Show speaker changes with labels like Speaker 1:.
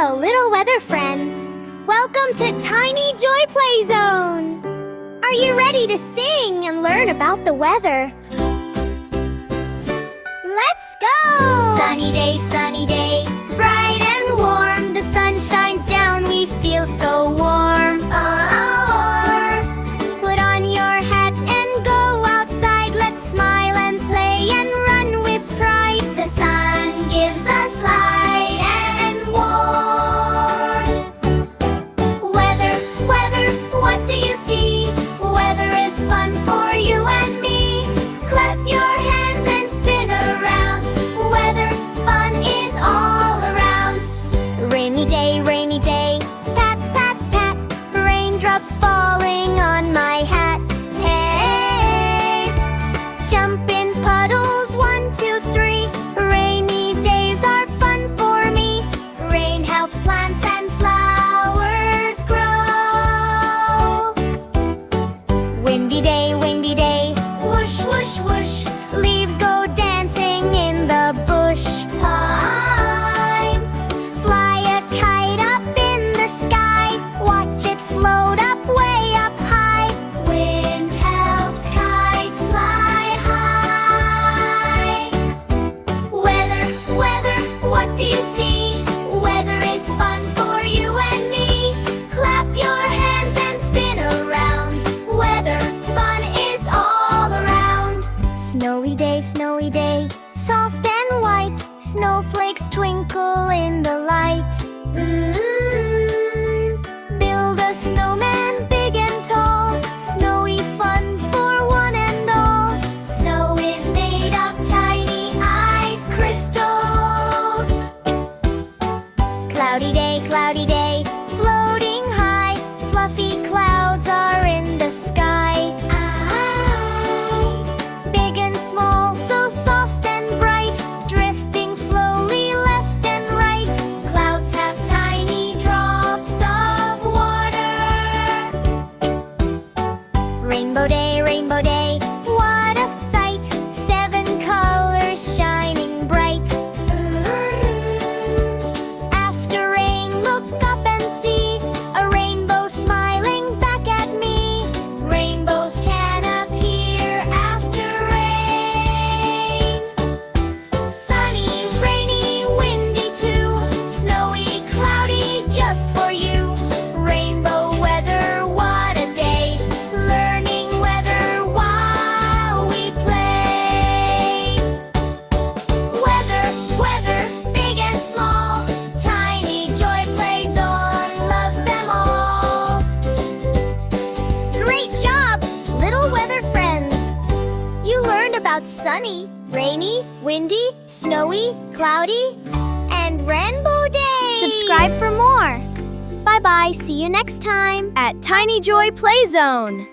Speaker 1: Hello, little weather friends. Welcome to TinyJoyPlayZone. Are you ready to sing and learn about the weather? Let's go! Sunny day, bright and warm. The sun shines down, we feel so warm. Put on your hat and go outside. Let's smile and play and run with pride. The sun gives us light and warmth. Weather, what do you see? Weather is fun for you and me. Clap your hands and spin around. Weather, fun is all around. Rainy day, pat, pat, pat. Raindrops falling on my hat. Hey, jump in puddles, 1, 2, 3. Rainy days are fun for me. Rain helps plants and flowers grow. Windy day, whoosh, whoosh, whoosh. Leaves go dancing in the bush. Fly a kite up in the sky. Watch it float up, way up high. Wind helps kites fly high. Weather, what do you see? Weather is fun for you and me. Clap your hands and spin around. Weather, fun is all around. Snowy day, soft and white. Snowflakes twinkle in the light. Build a snowman big and tall. Snowy fun for one and all. Snow is made of tiny ice crystals. Cloudy day, floating high. Fluffy clouds are in the sky. Big and small, so soft and bright. Drifting slowly left and right. Clouds have tiny drops of water. Rainbow day, what a sight. 7 colors shining bright. After rain, look up and see a rainbow smiling back at me. Rainbows can appear after rain. Sunny, rainy, windy too. Snowy, cloudy, just for you. Rainbow weather, what a day. Learning weather while we play. Weather, big and small. TinyJoyPlayZone loves them all. Great job, little weather friends. You learned about sunny, rainy, windy, snowy, cloudy, and rainbow days.
Speaker 2: Subscribe for more. Bye-bye. See you next time at TinyJoyPlayZone.